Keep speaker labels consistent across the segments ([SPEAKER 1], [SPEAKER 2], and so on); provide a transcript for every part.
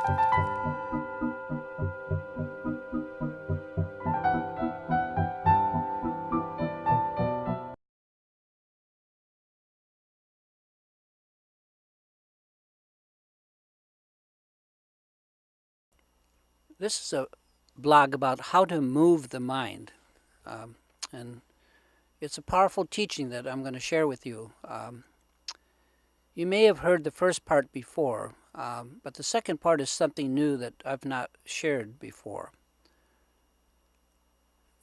[SPEAKER 1] This is a blog about how to move the mind. And it's a powerful teaching that I'm going to share with you. You may have heard the first part before, but the second part is something new that I've not shared before.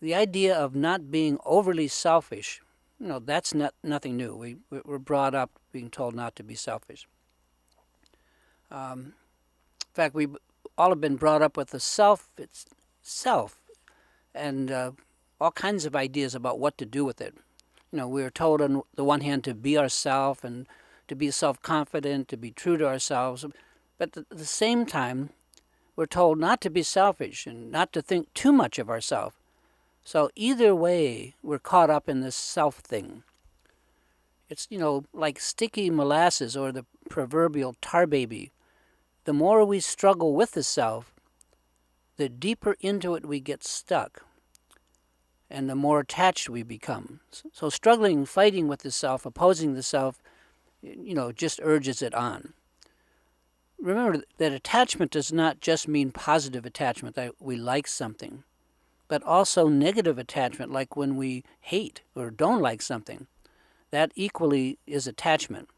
[SPEAKER 1] The idea of not being overly selfish, that's nothing new. We're brought up being told not to be selfish. In fact, we all have been brought up with the self itself and all kinds of ideas about what to do with it. We are told on the one hand to be ourselves and to be self-confident, to be true to ourselves, but at the same time, we're told not to be selfish and not to think too much of ourselves. So either way, we're caught up in this self thing. It's, like sticky molasses or the proverbial tar baby. The more we struggle with the self, the deeper into it we get stuck, and the more attached we become. So struggling, fighting with the self, opposing the self, just urges it on. Remember that attachment does not just mean positive attachment, that we like something, but also negative attachment, like when we hate or don't like something. That equally is attachment.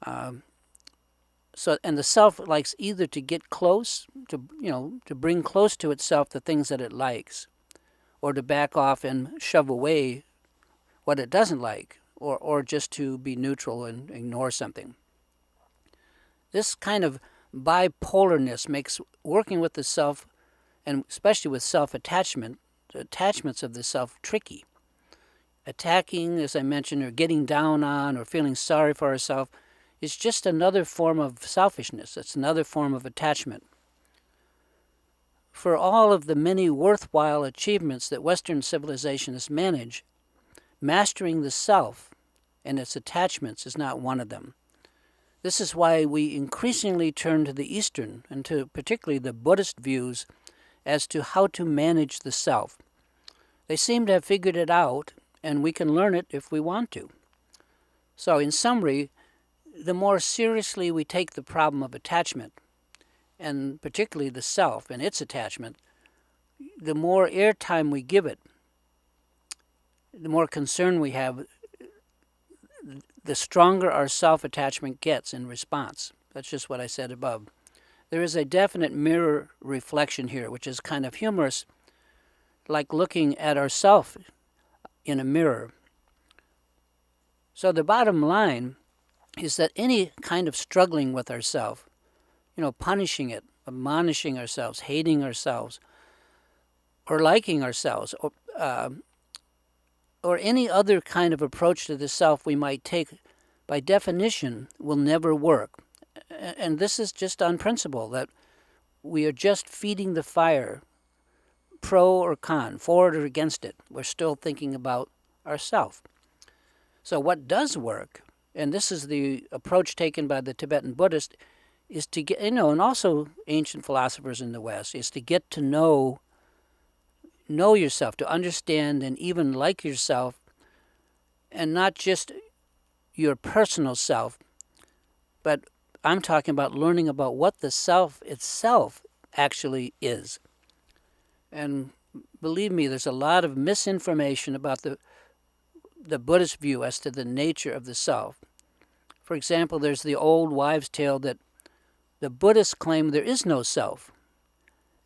[SPEAKER 1] And the self likes either to get close, to bring close to itself the things that it likes, or to back off and shove away what it doesn't like, or just to be neutral and ignore something. This kind of bipolarness makes working with the self, and especially with self-attachment, the attachments of the self, tricky. Attacking, as I mentioned, or getting down on, or feeling sorry for ourselves is just another form of selfishness. It's another form of attachment. For all of the many worthwhile achievements that Western civilization has managed, mastering the self and its attachments is not one of them. This is why we increasingly turn to the Eastern, and to particularly the Buddhist views, as to how to manage the self. They seem to have figured it out, and we can learn it if we want to. So in summary, the more seriously we take the problem of attachment, and particularly the self and its attachment, the more airtime we give it, the more concern we have, the stronger our self-attachment gets in response. That's just what I said above. There is a definite mirror reflection here, which is kind of humorous, like looking at ourself in a mirror. So the bottom line is that any kind of struggling with ourself, punishing it, admonishing ourselves, hating ourselves, or liking ourselves, or any other kind of approach to the self we might take, by definition, will never work. And this is just on principle, that we are just feeding the fire, pro or con, for or against it. We're still thinking about ourself. So what does work, and this is the approach taken by the Tibetan Buddhist, is to get, and also ancient philosophers in the West, is to get to know yourself, to understand and even like yourself, and not just your personal self, but I'm talking about learning about what the self itself actually is. And believe me, there's a lot of misinformation about the Buddhist view as to the nature of the self. For example, there's the old wives' tale that the Buddhists claim there is no self.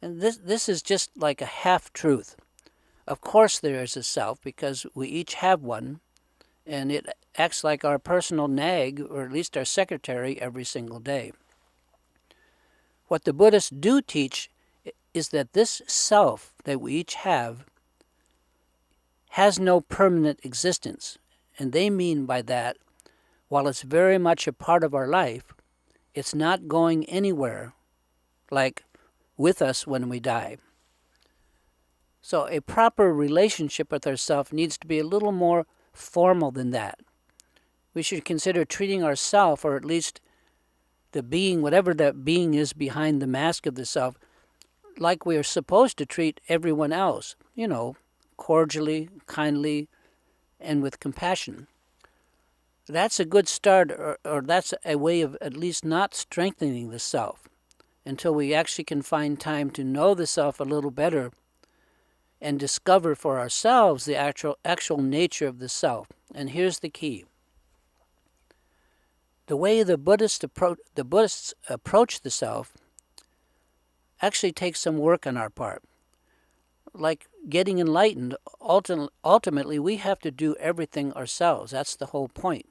[SPEAKER 1] And this is just like a half-truth. Of course there is a self, because we each have one, and it acts like our personal nag, or at least our secretary, every single day. What the Buddhists do teach is that this self that we each have has no permanent existence. And they mean by that, while it's very much a part of our life, it's not going anywhere, like with us when we die. So a proper relationship with ourself needs to be a little more formal than that. We should consider treating ourself, or at least the being, whatever that being is behind the mask of the self, like we are supposed to treat everyone else, cordially, kindly, and with compassion. That's a good start, or that's a way of at least not strengthening the self until we actually can find time to know the self a little better and discover for ourselves the actual nature of the self. And here's the key. The way the Buddhists approach the self actually takes some work on our part. Like getting enlightened, ultimately we have to do everything ourselves. That's the whole point.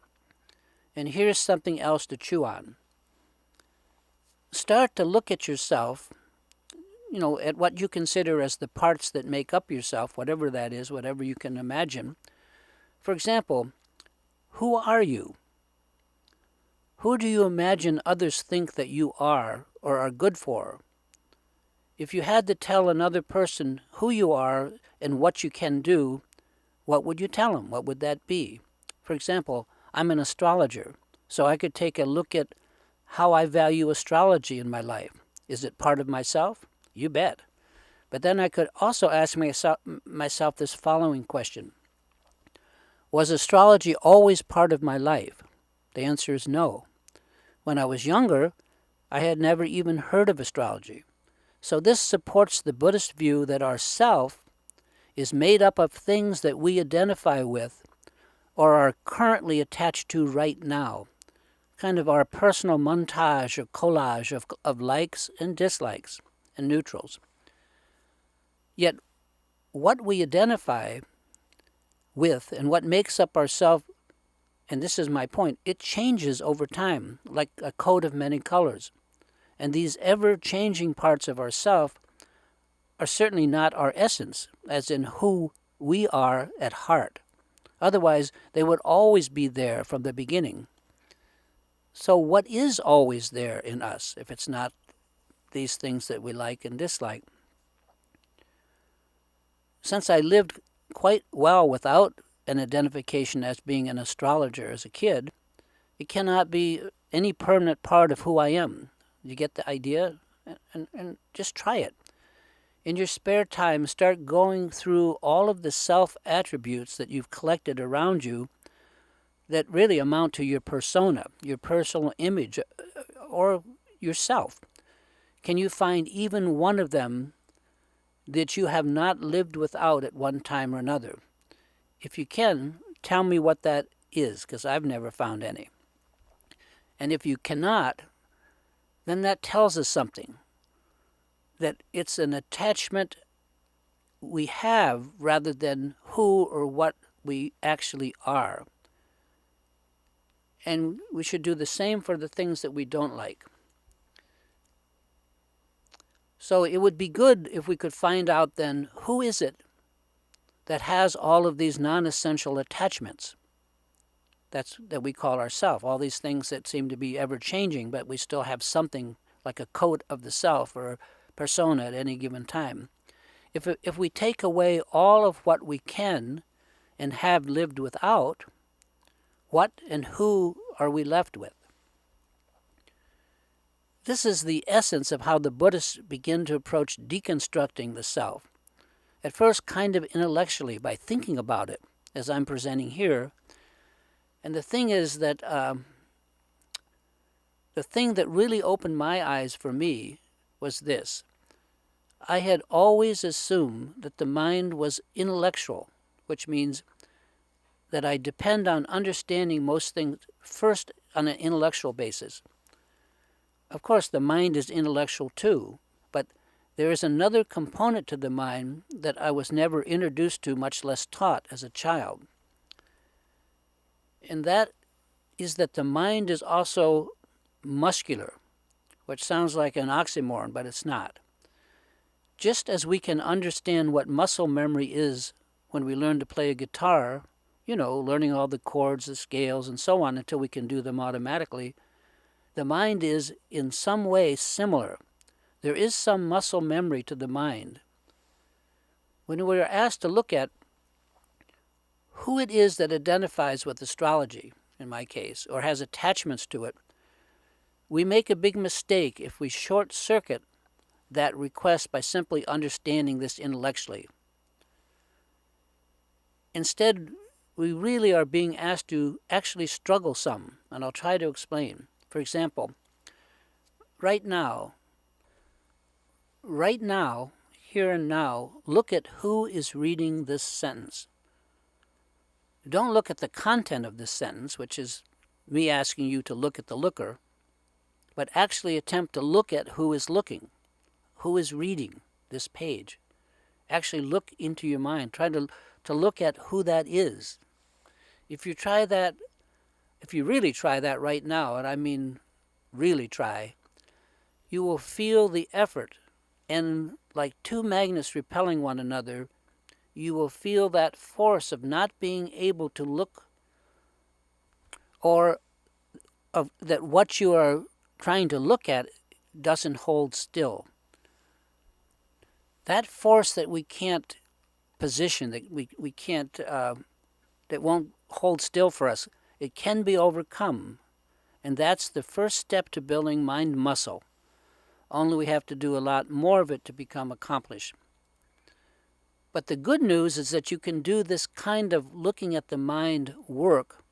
[SPEAKER 1] And here's something else to chew on. Start to look at yourself, at what you consider as the parts that make up yourself, whatever that is, whatever you can imagine. For example, who are you? Who do you imagine others think that you are or are good for? If you had to tell another person who you are and what you can do, what would you tell them? What would that be? For example, I'm an astrologer, so I could take a look at how I value astrology in my life. Is it part of myself? You bet. But then I could also ask myself this following question. Was astrology always part of my life? The answer is no. When I was younger, I had never even heard of astrology. So this supports the Buddhist view that our self is made up of things that we identify with or are currently attached to right now. Kind of our personal montage or collage of likes and dislikes and neutrals. Yet what we identify with and what makes up our self, and this is my point, it changes over time, like a coat of many colors. And these ever-changing parts of ourself are certainly not our essence, as in who we are at heart. Otherwise, they would always be there from the beginning. So what is always there in us, if it's not these things that we like and dislike? Since I lived quite well without an identification as being an astrologer as a kid, it cannot be any permanent part of who I am. You get the idea? And just try it. In your spare time, start going through all of the self-attributes that you've collected around you that really amount to your persona, your personal image, or yourself. Can you find even one of them that you have not lived without at one time or another? If you can, tell me what that is, because I've never found any. And if you cannot, then that tells us something, that it's an attachment we have rather than who or what we actually are. And we should do the same for the things that we don't like. So it would be good if we could find out then, who is it that has all of these non-essential attachments that we call ourself, all these things that seem to be ever-changing, but we still have something like a coat of the self or persona at any given time. If we take away all of what we can and have lived without, what and who are we left with? This is the essence of how the Buddhists begin to approach deconstructing the self. At first, kind of intellectually, by thinking about it, as I'm presenting here. And the thing is that the thing that really opened my eyes for me was this. I had always assumed that the mind was intellectual, which means that I depend on understanding most things first on an intellectual basis. Of course, the mind is intellectual too, but there is another component to the mind that I was never introduced to, much less taught as a child. And that is that the mind is also muscular, which sounds like an oxymoron, but it's not. Just as we can understand what muscle memory is when we learn to play a guitar, learning all the chords, the scales, and so on until we can do them automatically, the mind is in some way similar. There is some muscle memory to the mind. When we are asked to look at who it is that identifies with astrology, in my case, or has attachments to it, We make a big mistake if we short-circuit that request by simply understanding this intellectually. Instead, we really are being asked to actually struggle some, and I'll try to explain. For example, right now, here and now, look at who is reading this sentence. Don't look at the content of this sentence, which is me asking you to look at the looker, but actually attempt to look at who is looking, who is reading this page. Actually look into your mind. Try to look at who that is. If you really try that right now, and I mean really try, you will feel the effort, and like two magnets repelling one another, you will feel that force of not being able to look, or of that what you are trying to look at doesn't hold still. That force that we can't position, that we can't, that won't hold still for us, it can be overcome. And that's the first step to building mind muscle. Only we have to do a lot more of it to become accomplished. But the good news is that you can do this kind of looking at the mind work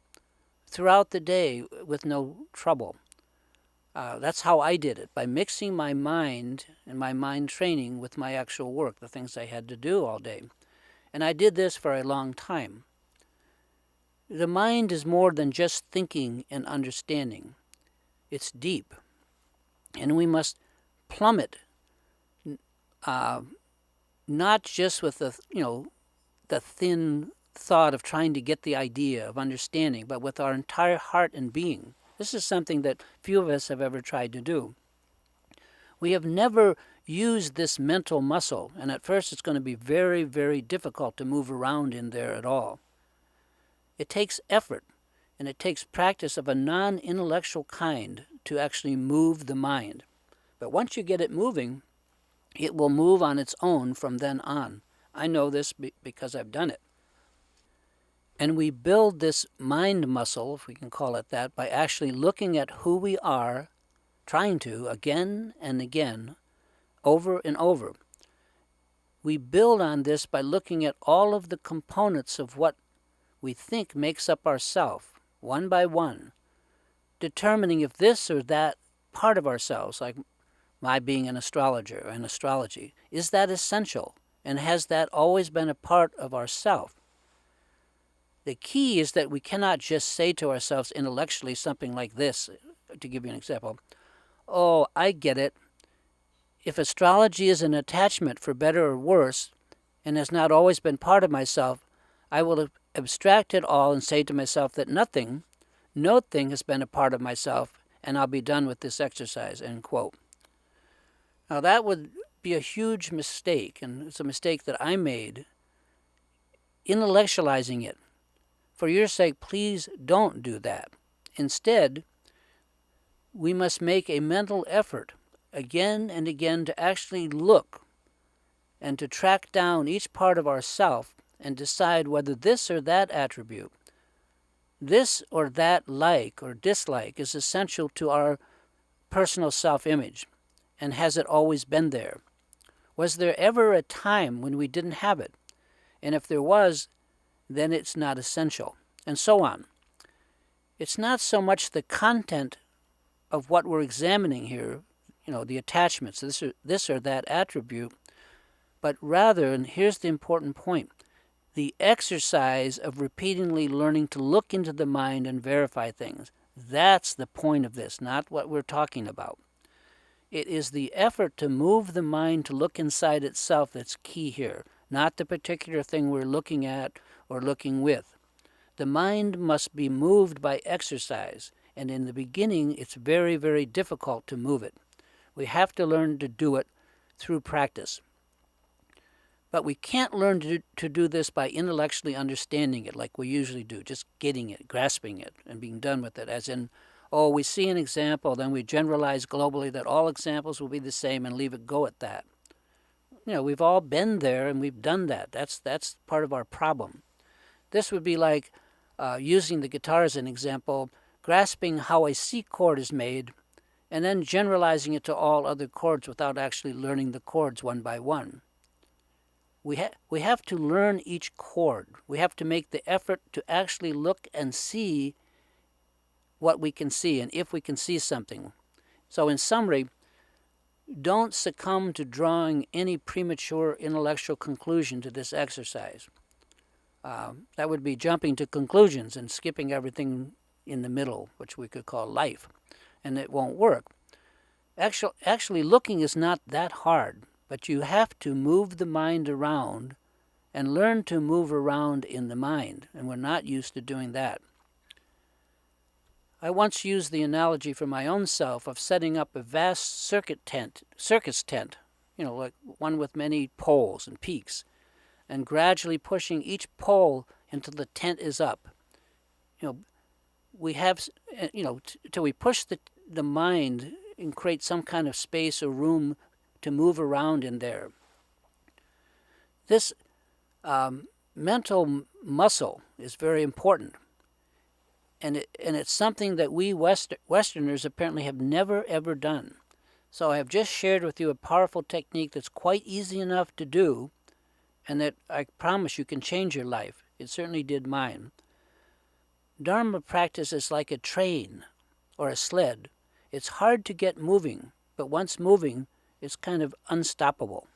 [SPEAKER 1] throughout the day with no trouble. That's how I did it, by mixing my mind and my mind training with my actual work, the things I had to do all day. And I did this for a long time. The mind is more than just thinking and understanding. It's deep. And we must plumb it, not just with the thin thought of trying to get the idea of understanding, but with our entire heart and being. This is something that few of us have ever tried to do. We have never used this mental muscle, and at first it's going to be very, very difficult to move around in there at all. It takes effort, and it takes practice of a non-intellectual kind to actually move the mind. But once you get it moving, it will move on its own from then on. I know this because I've done it. And we build this mind muscle, if we can call it that, by actually looking at who we are, trying to, again and again, over and over. We build on this by looking at all of the components of what we think makes up ourself, one by one, determining if this or that part of ourselves, like my being an astrologer and astrology, is that essential, and has that always been a part of ourself? The key is that we cannot just say to ourselves intellectually something like this, to give you an example. Oh, I get it. If astrology is an attachment for better or worse, and has not always been part of myself, I will abstract it all and say to myself that no thing has been a part of myself, and I'll be done with this exercise, end quote. Now that would be a huge mistake, and it's a mistake that I made, intellectualizing it. For your sake, please don't do that. Instead, we must make a mental effort again and again to actually look and to track down each part of ourself and decide whether this or that attribute, this or that like or dislike, is essential to our personal self-image, and has it always been there? Was there ever a time when we didn't have it? And if there was, then it's not essential, and so on. It's not so much the content of what we're examining here, the attachments, this or that attribute, but rather, and here's the important point, the exercise of repeatedly learning to look into the mind and verify things. That's the point of this, not what we're talking about. It is the effort to move the mind to look inside itself that's key here, not the particular thing we're looking at or looking with. The mind must be moved by exercise, and in the beginning it's very, very difficult to move it. We have to learn to do it through practice. But we can't learn to do this by intellectually understanding it like we usually do, just getting it, grasping it, and being done with it, as in, oh, we see an example, then we generalize globally that all examples will be the same and leave it go at that. We've all been there and we've done that. That's part of our problem. This would be like using the guitar as an example, grasping how a C chord is made and then generalizing it to all other chords without actually learning the chords one by one. We have to learn each chord. We have to make the effort to actually look and see what we can see, and if we can see something. So in summary, don't succumb to drawing any premature intellectual conclusion to this exercise. That would be jumping to conclusions and skipping everything in the middle, which we could call life, and it won't work. Actually, looking is not that hard, but you have to move the mind around and learn to move around in the mind, and we're not used to doing that. I once used the analogy for my own self of setting up a vast circus tent, like one with many poles and peaks, and gradually pushing each pole until the tent is up. We have, till we push the mind and create some kind of space or room to move around in there. This mental muscle is very important. And it's something that we Westerners apparently have never, ever done. So I have just shared with you a powerful technique that's quite easy enough to do, and that I promise you can change your life. It certainly did mine. Dharma practice is like a train or a sled. It's hard to get moving, but once moving, it's kind of unstoppable.